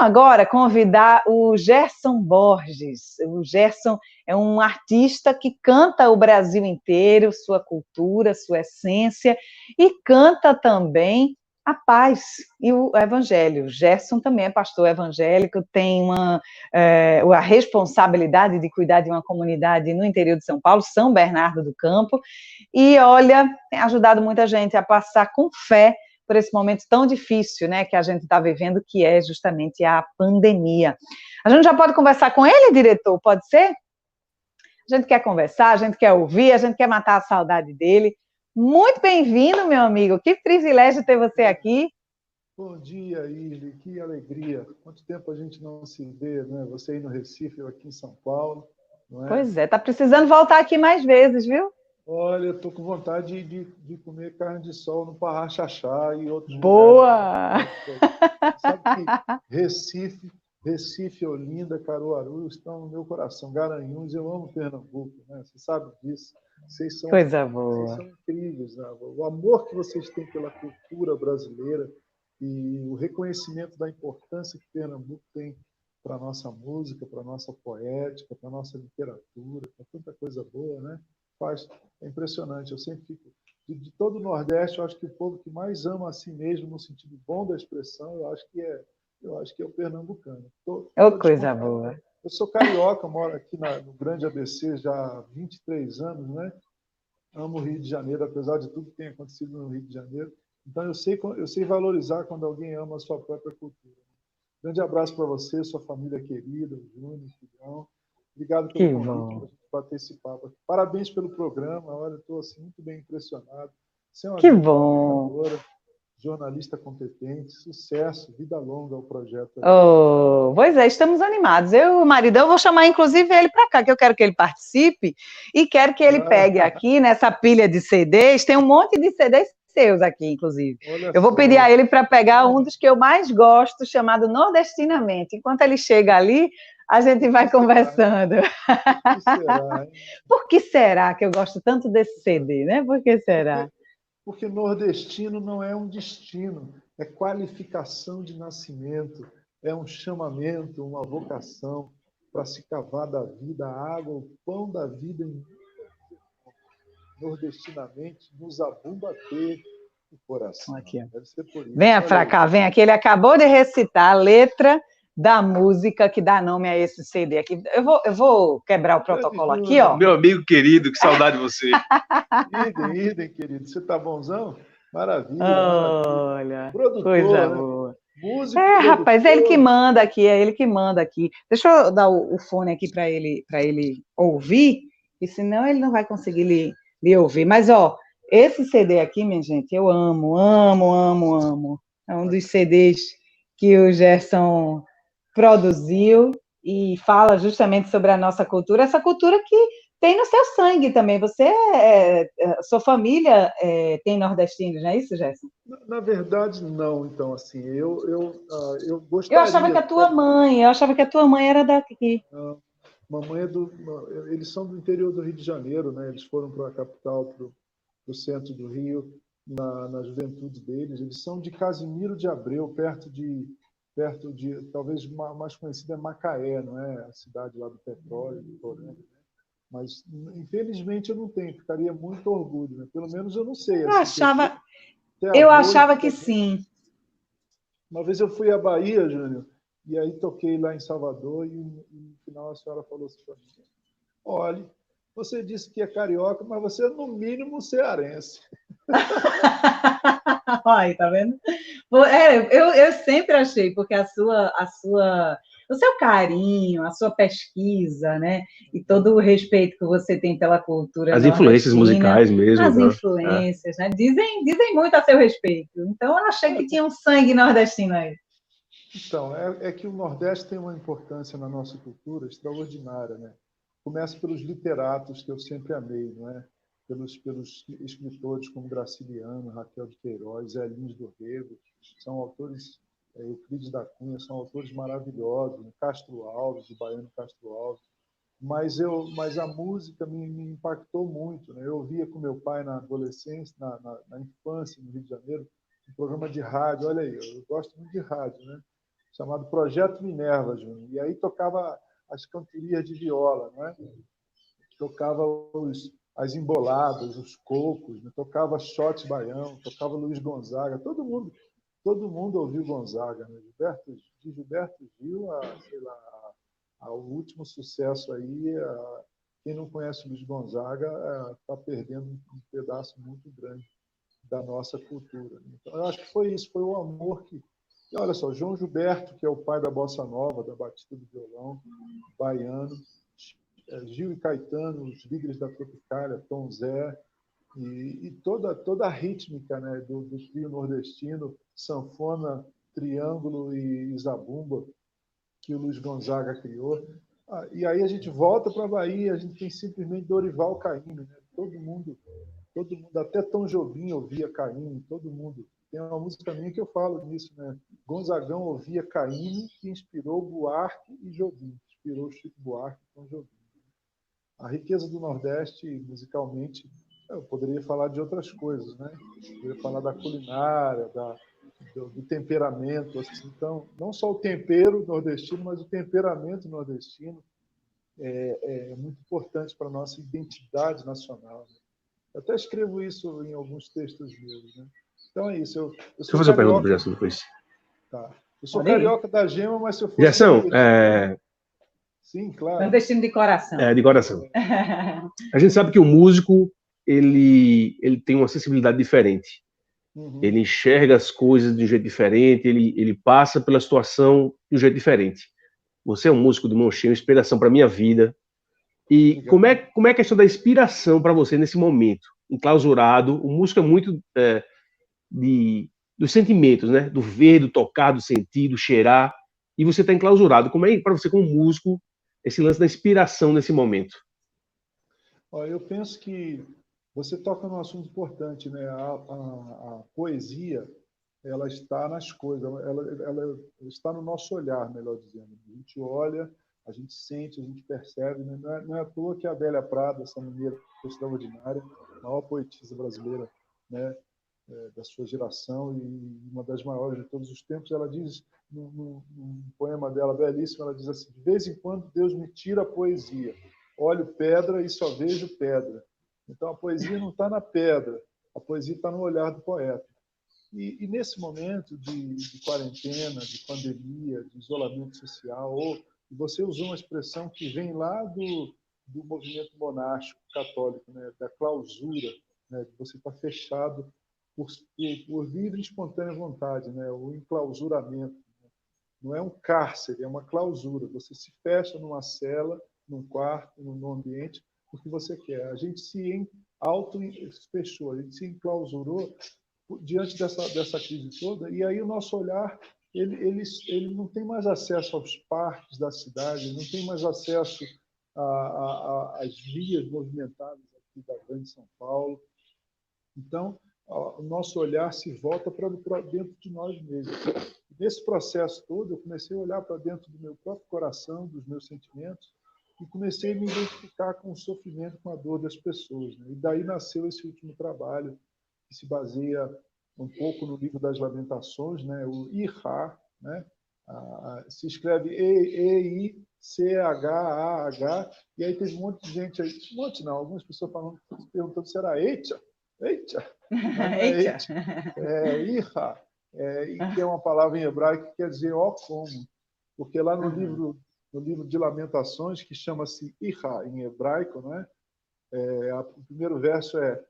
agora convidar o Gerson Borges. O Gerson é um artista que canta o Brasil inteiro, sua cultura, sua essência, e canta também a paz e o evangelho. O Gerson também é pastor evangélico, tem a responsabilidade de cuidar de uma comunidade no interior de São Paulo, São Bernardo do Campo, e olha, tem ajudado muita gente a passar com fé por esse momento tão difícil, né, que a gente está vivendo, que é justamente a pandemia. A gente já pode conversar com ele, diretor? Pode ser? A gente quer conversar, a gente quer ouvir, a gente quer matar a saudade dele. Muito bem-vindo, meu amigo. Que privilégio ter você aqui. Bom dia, Irly. Que alegria. Quanto tempo a gente não se vê, né? Você aí no Recife, eu aqui em São Paulo. Não é? Pois é, tá precisando voltar aqui mais vezes, viu? Olha, eu tô com vontade de comer carne de sol no Pará Xaxá e outros Boa! lugares. Sabe que Recife, Olinda, Caruaru estão no meu coração. Garanhuns, eu amo Pernambuco, né? Você sabe disso. Coisa Vocês boa. são incríveis, né? O amor que vocês têm pela cultura brasileira e o reconhecimento da importância que Pernambuco tem para a nossa música, para a nossa poética, para a nossa literatura, para tanta coisa boa, né? É impressionante. Eu sempre fico... De todo o Nordeste, eu acho que o povo que mais ama a si mesmo, no sentido bom da expressão, eu acho que é o pernambucano. Coisa boa. Eu sou carioca, moro aqui no Grande ABC já há 23 anos, né? Amo o Rio de Janeiro, apesar de tudo que tem acontecido no Rio de Janeiro. Então, eu sei valorizar quando alguém ama a sua própria cultura. Grande abraço para você, sua família querida, o Júnior, o Filhão. Obrigado pelo convite para a gente bater esse papo. Parabéns pelo programa. Olha, estou assim, muito bem impressionado. Você é uma Que grande bom. comunicadora, jornalista competente, sucesso, vida longa ao projeto. Oh, pois é, estamos animados. Eu e o maridão, vou chamar inclusive ele para cá, que eu quero que ele participe e quero que ele pegue aqui nessa pilha de CDs. Tem um monte de CDs seus aqui, inclusive. Eu vou pedir a ele para pegar um dos que eu mais gosto, chamado Nordestinamente. Enquanto ele chega ali, a gente vai conversando. Por que será, hein? Por que será que eu gosto tanto desse CD, né? Por que será? Porque nordestino não é um destino, é qualificação de nascimento, é um chamamento, uma vocação para se cavar da vida, a água, o pão da vida nordestinamente nos abumba ter o coração. Aqui, deve ser por isso. Venha para cá, vem aqui. Ele acabou de recitar a letra da música que dá nome a esse CD aqui. Eu vou quebrar o protocolo aqui, ó. Meu amigo querido, que saudade de você. Idem, querido. Você tá bonzão? Maravilha, Olha, produtor, coisa né? boa. Músico, rapaz, é ele que manda aqui, é ele que manda aqui. Deixa eu dar o fone aqui para ele ouvir, e senão ele não vai conseguir lhe ouvir. Mas, ó, esse CD aqui, minha gente, eu amo, amo, amo, amo. É um dos CDs que o Gerson produziu e fala justamente sobre a nossa cultura, essa cultura que tem no seu sangue também. Sua família tem nordestinos, não é isso, Gerson? Na verdade, não. Então, assim, eu gostaria... Eu achava que a tua mãe era daqui. Não, mamãe eles são do interior do Rio de Janeiro, né? Eles foram para a capital, para o centro do Rio, na juventude deles. Eles são de Casimiro de Abreu, perto de talvez mais conhecida é Macaé, não é? A cidade lá do petróleo, do Torano. Mas, infelizmente, eu não tenho. Ficaria muito orgulho, né? Pelo menos eu não sei. Eu achava que sim. Uma vez eu fui à Bahia, Júnior, e aí toquei lá em Salvador e no final a senhora falou assim para mim: olha, você disse que é carioca, mas você é no mínimo cearense. Ai, tá vendo? Eu sempre achei, porque o seu carinho, a sua pesquisa, né? E todo o respeito que você tem pela cultura as influências musicais mesmo. As influências, né? Dizem muito a seu respeito. Então, eu achei que tinha um sangue nordestino aí. Então, é que o Nordeste tem uma importância na nossa cultura extraordinária, né? Começa pelos literatos, que eu sempre amei, não é? Pelos escritores como Graciliano, Raquel de Queiroz, Zé Lins do Rego, são autores, Euclides da Cunha, são autores maravilhosos, Castro Alves, o baiano Castro Alves. Mas a música me impactou muito, né? Eu ouvia com meu pai na adolescência, na infância, no Rio de Janeiro, um programa de rádio. Olha aí, eu gosto muito de rádio, né? chamado Projeto Minerva, Júnior. E aí tocava as cantorias de viola, né? Tocava as emboladas, os cocos, né? Tocava Xote Baião, tocava Luiz Gonzaga, todo mundo ouviu Gonzaga, né? De Gilberto Gil sei lá, ao último sucesso aí, quem não conhece Luiz Gonzaga está perdendo um pedaço muito grande da nossa cultura. Então, eu acho que foi isso, foi o amor que... E olha só, João Gilberto, que é o pai da bossa nova, da batida do violão, baiano, Gil e Caetano, os líderes da Tropicália, Tom Zé, e toda a rítmica, né, do trio nordestino, sanfona, triângulo e zabumba, que o Luiz Gonzaga criou. E aí a gente volta para a Bahia, a gente tem simplesmente Dorival Caymmi, né? Todo mundo, até Tom Jobim ouvia Caymmi, todo mundo. Tem uma música minha que eu falo nisso, né? Gonzagão ouvia Caymmi, que inspirou Buarque e Jobim, inspirou Chico Buarque e Tom Jobim. A riqueza do Nordeste, musicalmente, eu poderia falar de outras coisas, né? Eu poderia falar da culinária, do temperamento. Assim. Então, não só o tempero nordestino, mas o temperamento nordestino é muito importante para a nossa identidade nacional. Né? Eu até escrevo isso em alguns textos meus. Né? Então é isso. Eu Deixa eu sou fazer uma pergunta carioca. para o Gerson depois. Tá. Eu sou carioca da gema, mas se eu fosse... Gerson, sim, claro. Nordestino de coração. De coração. A gente sabe que o músico ele tem uma sensibilidade diferente. Uhum. Ele enxerga as coisas de um jeito diferente, ele passa pela situação de um jeito diferente. Você é um músico de mão cheia, uma inspiração para a minha vida. E como é a questão da inspiração para você nesse momento, enclausurado? O músico é muito dos sentimentos, né? Do ver, do tocar, do sentir, do cheirar. E você está enclausurado. Como é para você, como músico, esse lance da inspiração nesse momento? Olha, eu penso que você toca num assunto importante, né? A poesia, ela está nas coisas, ela está no nosso olhar, melhor dizendo. A gente olha, a gente sente, a gente percebe. Né? Não é à toa que a Adélia Prado, essa mineira extraordinária, a maior poetisa brasileira, né? Da sua geração e uma das maiores de todos os tempos, ela diz, num poema dela belíssimo, ela diz assim: de vez em quando Deus me tira a poesia, olho pedra e só vejo pedra. Então a poesia não está na pedra, a poesia está no olhar do poeta. E nesse momento de quarentena, de pandemia, de isolamento social, você usou uma expressão que vem lá do movimento monástico católico, né, da clausura, né, de você estar fechado por livre e espontânea vontade, né, o enclausuramento. Né? Não é um cárcere, é uma clausura. Você se fecha numa cela, num quarto, num ambiente, porque você quer. A gente se auto-fechou, a gente se enclausurou diante dessa crise toda, e aí o nosso olhar ele não tem mais acesso aos parques da cidade, não tem mais acesso às vias movimentadas aqui da Grande São Paulo. Então, o nosso olhar se volta para dentro de nós mesmos. Nesse processo todo, eu comecei a olhar para dentro do meu próprio coração, dos meus sentimentos, e comecei a me identificar com o sofrimento, com a dor das pessoas. Né? E daí nasceu esse último trabalho, que se baseia um pouco no livro das Lamentações, né? O Ihá, né? Se escreve E-I-C-H-A-H, e aí teve um monte de gente aí, um monte não, algumas pessoas perguntando se era Eicha, mas não é Eicha, é Ihá, e que é uma palavra em hebraico que quer dizer ó como, porque lá no livro de Lamentações, que chama-se Ihá em hebraico, né? O primeiro verso é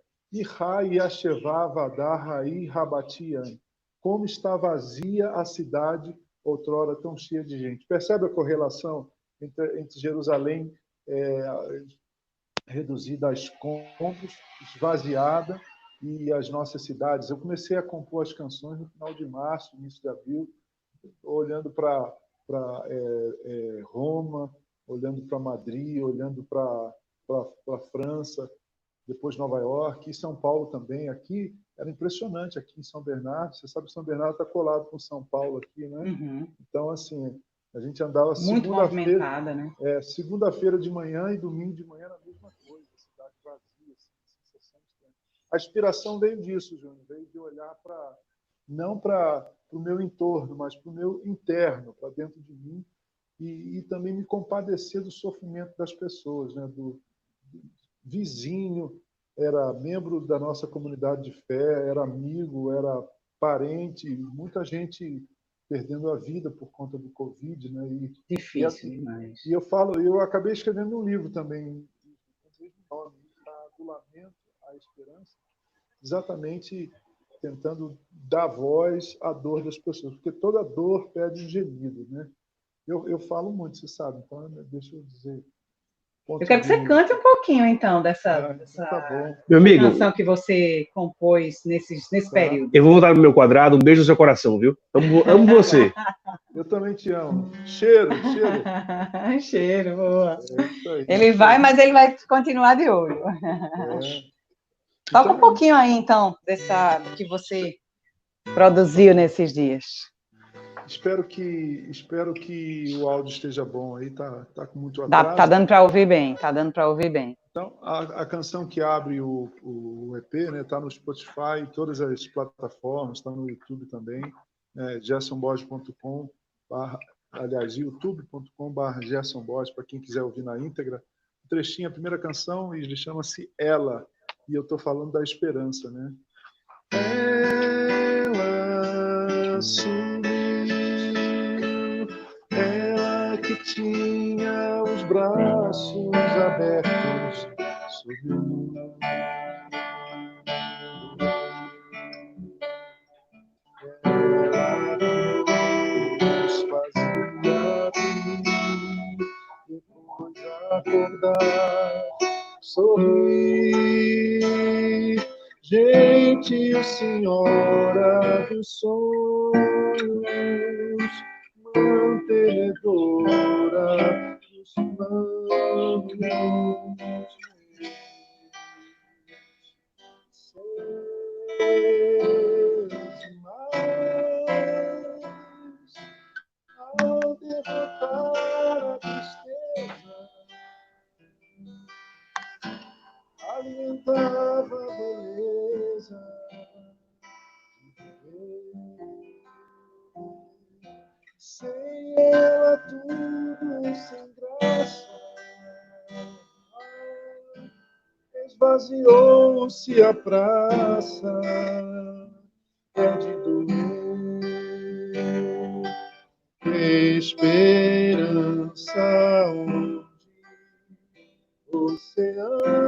como está vazia a cidade outrora tão cheia de gente. Percebe a correlação entre Jerusalém reduzida a escombros, esvaziada, e as nossas cidades? Eu comecei a compor as canções no final de março, início de abril, olhando para Roma, olhando para Madrid, olhando para França, depois Nova York, e São Paulo também. Aqui era impressionante, aqui em São Bernardo. Você sabe que São Bernardo está colado com São Paulo aqui, né? Uhum. Então, assim, a gente andava muito movimentada, né? Segunda-feira de manhã e domingo de manhã na mesma coisa, cidade vazia, assim, sensação estranha. A inspiração veio disso, Júnior, veio de olhar não para o meu entorno, mas para o meu interno, para dentro de mim, e também me compadecer do sofrimento das pessoas, né? Do vizinho, era membro da nossa comunidade de fé, era amigo, era parente, muita gente perdendo a vida por conta do Covid, né? Difícil demais. E eu acabei escrevendo um livro também, com o mesmo nome, Do Lamento à Esperança, exatamente tentando dar voz à dor das pessoas, porque toda dor pede um gemido, né? Eu falo muito, você sabe, então deixa eu dizer. Eu quero que você cante um pouquinho, então, Então tá bom. Meu amigo, canção que você compôs nesse período. eu vou voltar no meu quadrado. Um beijo no seu coração, viu? Amo você. Eu também te amo. Cheiro, cheiro. Cheiro, boa. É isso aí. Ele vai, mas ele vai continuar de olho. Toca um pouquinho aí, então, do que você produziu nesses dias. Espero que o áudio esteja bom aí, tá com muito atraso. Tá dando para ouvir bem, tá dando para ouvir bem. Então, a canção que abre o EP, né, tá no Spotify, todas as plataformas, está no YouTube também, gersonborges.com, aliás, youtube.com/gersonborges, para quem quiser ouvir na íntegra. Um trechinho, a primeira canção, e ele chama-se Ela, e eu estou falando da esperança, né? Ela sumiu, ela que tinha os braços abertos, sumiu. Ela nos fazia rir, depois acordar, sorrir. Gentil senhora dos sonhos, mantenedora dos planos meus. Seus males, ao derrotar a tristeza, alimentava a beleza de viver. Sem ela tudo sem graça, esvaziou-se a praça, é de doer. Esperança onde você anda,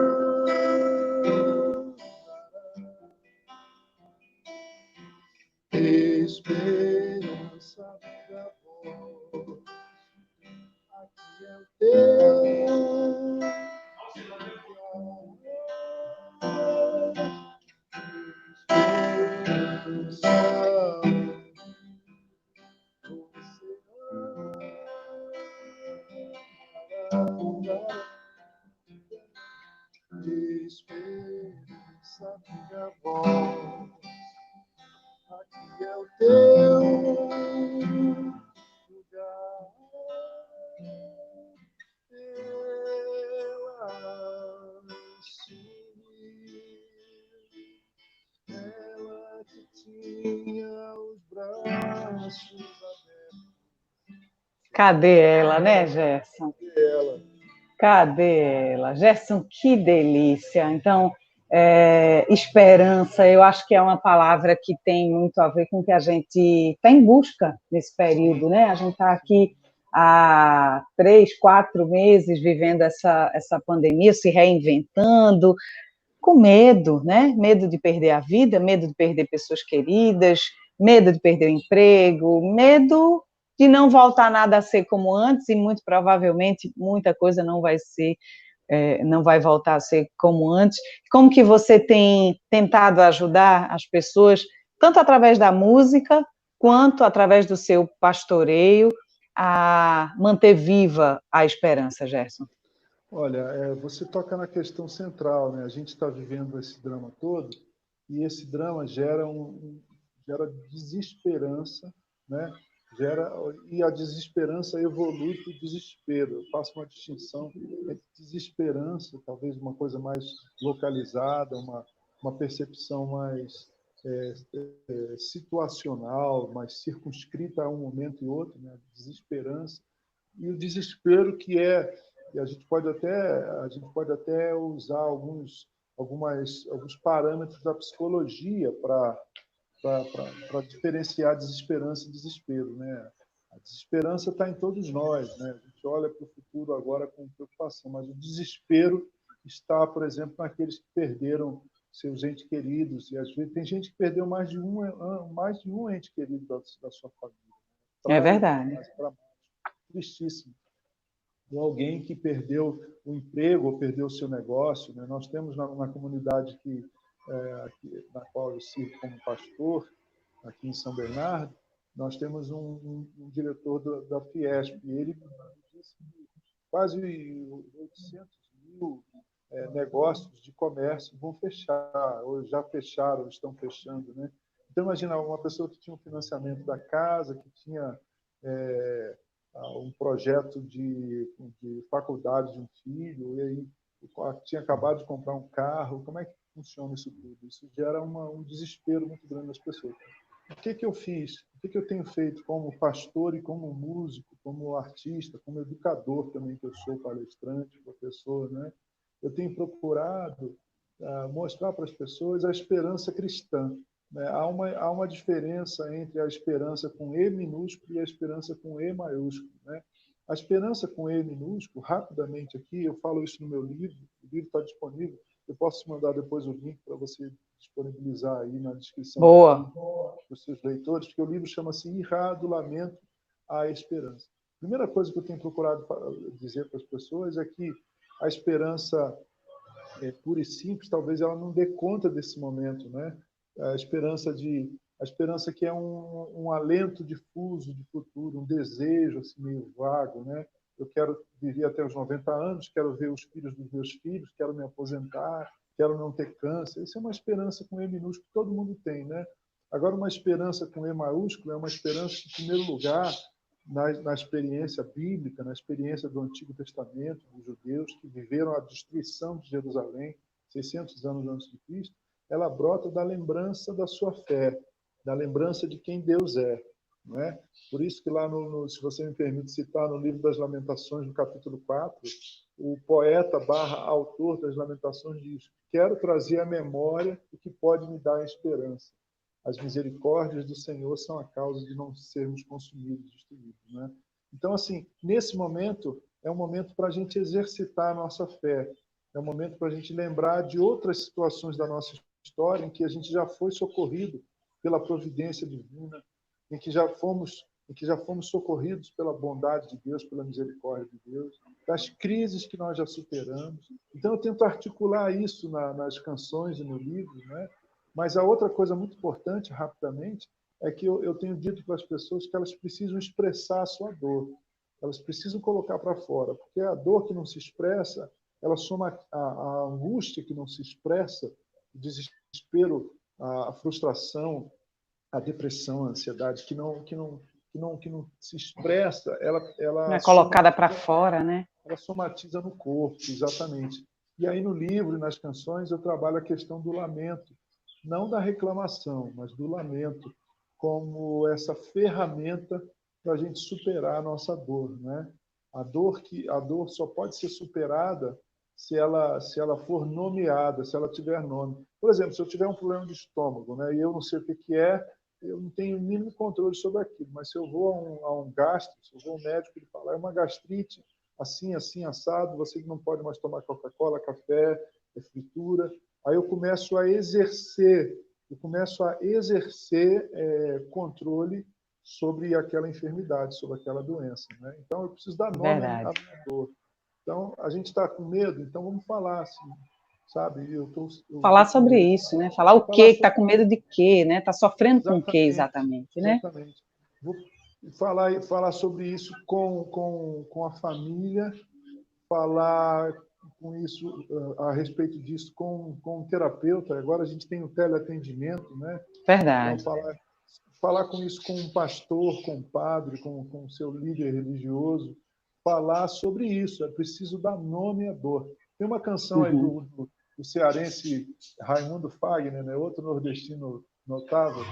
esperança da voz, aqui é o teu esperança você anda, esperança minha voz, aqui é o teu lugar. Ela sumiu, ela que tinha os braços abertos. Cadê ela, né, Gerson? Cadê ela? Gerson, que delícia. Então, esperança, eu acho que é uma palavra que tem muito a ver com o que a gente está em busca nesse período, né? A gente está aqui há 3, 4 meses vivendo essa pandemia, se reinventando, com medo, né? Medo de perder a vida, medo de perder pessoas queridas, medo de perder o emprego, medo de não voltar nada a ser como antes, e muito provavelmente muita coisa não vai ser, não vai voltar a ser como antes. Como que você tem tentado ajudar as pessoas, tanto através da música, quanto através do seu pastoreio, a manter viva a esperança, Gerson? Olha, você toca na questão central, né? A gente está vivendo esse drama todo, e esse drama gera desesperança, né? E a desesperança evolui para o desespero. Eu faço uma distinção entre desesperança, talvez uma coisa mais localizada, uma percepção mais situacional, mais circunscrita a um momento e outro, né? Desesperança. E o desespero e a gente pode até usar alguns parâmetros da psicologia para diferenciar desesperança e desespero, né? A desesperança está em todos nós, né? A gente olha para o futuro agora com preocupação, mas o desespero está, por exemplo, naqueles que perderam seus entes queridos, e às vezes tem gente que perdeu mais de um ente querido da sua família. É verdade. Tristíssimo. Ou alguém que perdeu o emprego ou perdeu o seu negócio, né? Nós temos na comunidade na qual eu sirvo como pastor, aqui em São Bernardo, nós temos um diretor da Fiesp, e ele disse que quase 800 mil negócios de comércio vão fechar, ou já fecharam, ou estão fechando, né? Então, imagina uma pessoa que tinha um financiamento da casa, que tinha um projeto de faculdade de um filho, e aí tinha acabado de comprar um carro. Como é que funciona isso tudo? Isso gera um desespero muito grande nas pessoas. O que eu fiz? O que eu tenho feito como pastor e como músico, como artista, como educador também, que eu sou palestrante, professor, né? Eu tenho procurado mostrar para as pessoas a esperança cristã, né? Há uma diferença entre a esperança com E minúsculo e a esperança com E maiúsculo, né? A esperança com E minúsculo, rapidamente aqui, eu falo isso no meu livro, o livro está disponível, eu posso mandar depois o link para você disponibilizar aí na descrição para os seus leitores, porque o livro chama-se Irá do Lamento à Esperança. A primeira coisa que eu tenho procurado dizer para as pessoas é que a esperança pura e simples, talvez ela não dê conta desse momento, né? A esperança que é um alento difuso de futuro, um desejo assim, meio vago, né? Eu quero viver até os 90 anos, quero ver os filhos dos meus filhos, quero me aposentar, quero não ter câncer. Isso é uma esperança com E minúsculo que todo mundo tem, né? Agora, uma esperança com E maiúsculo é uma esperança que, em primeiro lugar, na experiência bíblica, na experiência do Antigo Testamento, dos judeus que viveram a destruição de Jerusalém 600 anos antes de Cristo, ela brota da lembrança da sua fé, da lembrança de quem Deus é. Não é? Por isso que lá, se você me permite citar, no livro das Lamentações, no capítulo 4, o poeta / autor das Lamentações diz: quero trazer à memória o que pode me dar esperança. As misericórdias do Senhor são a causa de não sermos consumidos, destruídos. Né? Então, assim, nesse momento, é um momento para a gente exercitar a nossa fé. É um momento para a gente lembrar de outras situações da nossa história em que a gente já foi socorrido pela providência divina, em que já fomos socorridos pela bondade de Deus, pela misericórdia de Deus, das crises que nós já superamos. Então, eu tento articular isso nas canções e no livro, né? Mas a outra coisa muito importante, rapidamente, é que eu tenho dito para as pessoas que elas precisam expressar a sua dor. Elas precisam colocar para fora, porque a dor que não se expressa, ela soma a angústia que não se expressa, o desespero, a frustração, a depressão, a ansiedade que não se expressa, ela não é colocada para fora, né? Ela somatiza no corpo, exatamente. E aí no livro e nas canções eu trabalho a questão do lamento, não da reclamação, mas do lamento, como essa ferramenta para a gente superar a nossa dor, né? A dor só pode ser superada se ela for nomeada, se ela tiver nome. Por exemplo, se eu tiver um problema de estômago, né, e eu não sei o que é, eu não tenho o mínimo controle sobre aquilo, mas se eu vou a um gastro, se eu vou a um médico, ele fala, é uma gastrite, assim, assim, assado, você não pode mais tomar Coca-Cola, café, fritura. Aí eu começo a exercer controle sobre aquela enfermidade, sobre aquela doença. Né? Então, eu preciso dar nome à minha dor. Então, a gente está com medo, então vamos falar, assim, sabe? Falar sobre isso, né? Falar o quê, está com medo de quê, né? Está sofrendo com o quê exatamente, né? Exatamente. Vou falar sobre isso com a família, falar com isso, a respeito disso com um terapeuta. Agora a gente tem o teleatendimento, né? Verdade. Então, falar com isso com um pastor, com um padre, com o seu líder religioso, falar sobre isso. É preciso dar nome à dor. Tem uma canção aí do cearense Raimundo Fagner, né? Outro nordestino notável,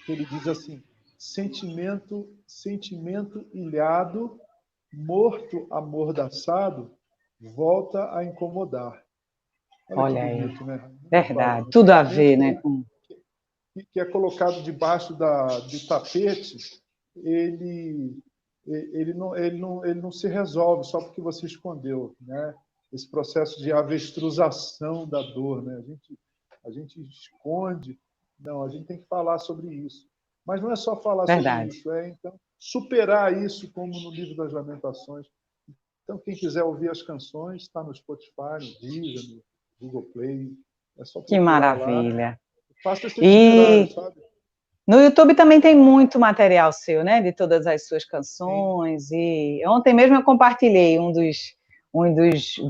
que ele diz assim: sentimento ilhado, morto, amordaçado, volta a incomodar. Olha que aí, bonito, né? verdade, tudo a ver, né? Que é colocado debaixo do tapete, ele não se resolve só porque você escondeu, né? Esse processo de avestruzação da dor, né? A gente esconde. Não, a gente tem que falar sobre isso. Mas não é só falar sobre isso, é então superar isso, como no Livro das Lamentações. Então, quem quiser ouvir as canções, está no Spotify, no Deezer, no Google Play. É só Que maravilha. Lá. Faça esse itinerário, sabe? No YouTube também tem muito material seu, né? De todas as suas canções. Sim. E ontem mesmo eu compartilhei um dos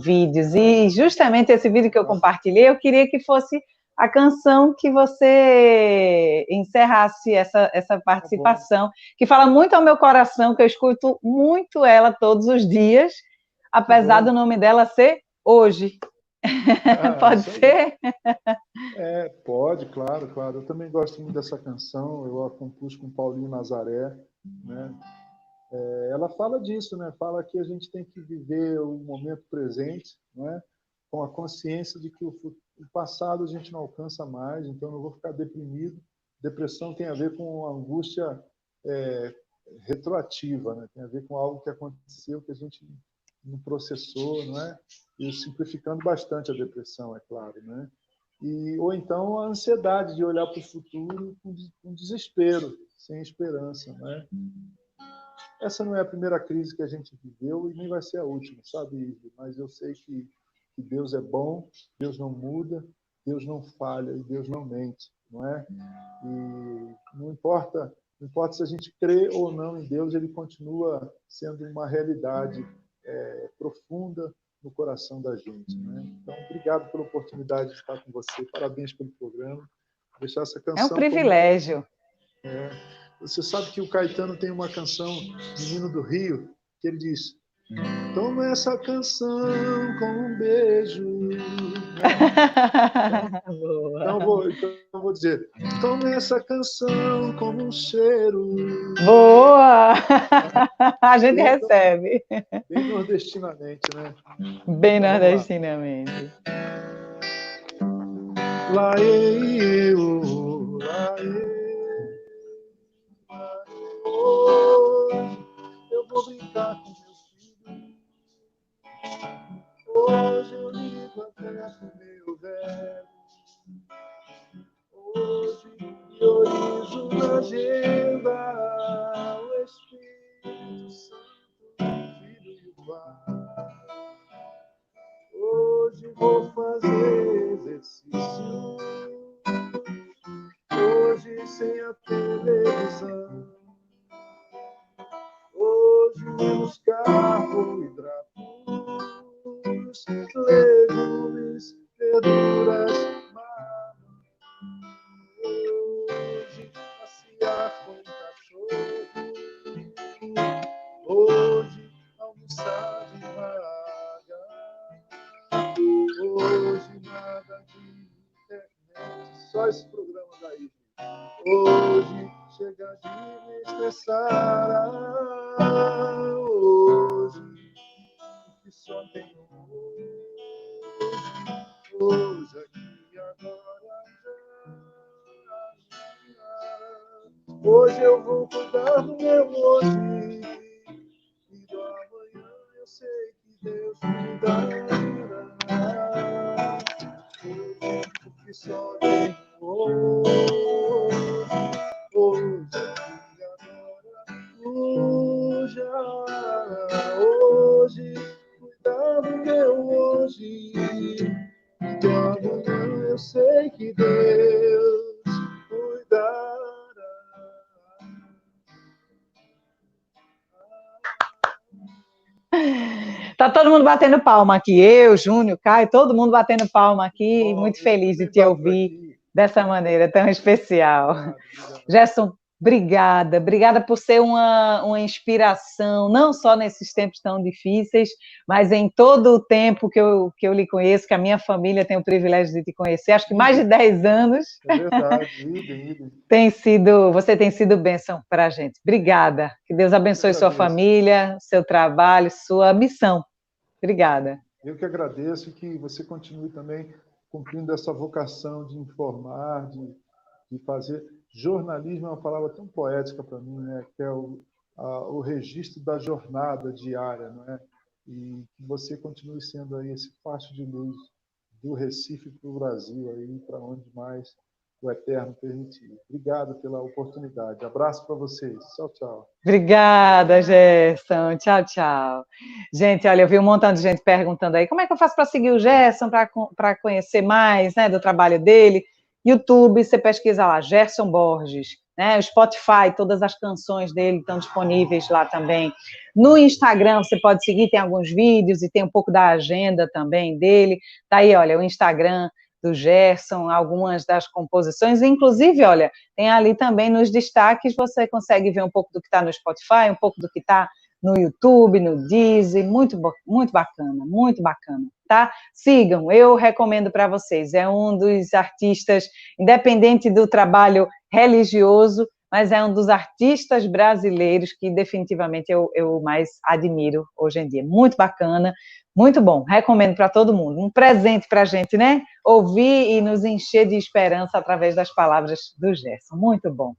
vídeos. E justamente esse vídeo que eu compartilhei, eu queria que fosse a canção que você encerrasse essa participação, que fala muito ao meu coração, que eu escuto muito ela todos os dias, apesar do nome dela ser Hoje. Pode ser? Pode, claro. Eu também gosto muito dessa canção, eu a compus com Paulinho Nazaré, né? Ela fala disso, né? Fala que a gente tem que viver o momento presente, né? Com a consciência de que o passado a gente não alcança mais, então eu não vou ficar deprimido. Depressão tem a ver com angústia retroativa, né? Tem a ver com algo que aconteceu que a gente não processou, não é? E simplificando bastante a depressão, é claro, né? Ou então a ansiedade de olhar para o futuro com desespero, sem esperança, né? Essa não é a primeira crise que a gente viveu e nem vai ser a última, sabe? Mas eu sei que Deus é bom, Deus não muda, Deus não falha e Deus não mente, não é? E não importa se a gente crê ou não em Deus, ele continua sendo uma realidade profunda no coração da gente, né? Então, obrigado pela oportunidade de estar com você. Parabéns pelo programa. Deixar essa canção. É um privilégio. Você sabe que o Caetano tem uma canção, Menino do Rio, que ele diz: toma essa canção com um beijo. Então eu vou dizer: toma essa canção como um cheiro. Boa! A gente recebe. Bem nordestinamente, né? Bem nordestinamente. Laê, eu vou brincar com meus filhos. Hoje eu ligo até pro meu velho. Hoje priorizo na agenda o Espírito Santo, o Filho e o Pai. Hoje vou fazer exercício. Hoje sem a televisão. Hoje menos carboidratos, legumes, verduras, mamão. Hoje passear com o cachorro. Hoje almoçar devagar. Hoje nada de internet, só esse programa daí. Hoje chega de me estressar. Hoje que só tenho hoje aqui agora já. Hoje eu vou cuidar do meu hoje e do amanhã eu sei que Deus me dará. Porque só tenho hoje aqui agora. Hoje cuidar do meu hoje e do amanhã eu sei que Deus cuidará. Tá todo mundo batendo palma aqui, eu, Júnior, Caio, todo mundo batendo palma aqui, muito feliz de te ouvir dessa maneira tão especial. Gerson, Obrigada por ser uma inspiração, não só nesses tempos tão difíceis, mas em todo o tempo que eu lhe conheço, que a minha família tem o privilégio de te conhecer, acho que mais de 10 anos. É verdade, idem. Você tem sido bênção para a gente. Obrigada. Que Deus abençoe sua família, seu trabalho, sua missão. Obrigada. Eu que agradeço, que você continue também cumprindo essa vocação de informar, de fazer. Jornalismo é uma palavra tão poética para mim, né? Que é o registro da jornada diária, não é? E que você continue sendo aí esse facho de luz do Recife para o Brasil, aí para onde mais o Eterno permitir. Obrigado pela oportunidade. Abraço para vocês. Tchau, tchau. Obrigada, Gerson. Tchau, tchau. Gente, olha, eu vi um montão de gente perguntando aí, como é que eu faço para seguir o Gerson, para conhecer mais, né, do trabalho dele? YouTube, você pesquisa lá, Gerson Borges, né? O Spotify, todas as canções dele estão disponíveis lá também. No Instagram, você pode seguir, tem alguns vídeos e tem um pouco da agenda também dele. Tá aí, olha, o Instagram do Gerson, algumas das composições, inclusive, olha, tem ali também nos destaques, você consegue ver um pouco do que está no Spotify, um pouco do que está no YouTube, no Deezer, muito bacana, tá? Sigam, eu recomendo para vocês, é um dos artistas, independente do trabalho religioso, mas é um dos artistas brasileiros que definitivamente eu mais admiro hoje em dia. Muito bacana, muito bom, recomendo para todo mundo. Um presente para a gente, né? Ouvir e nos encher de esperança através das palavras do Gerson. Muito bom.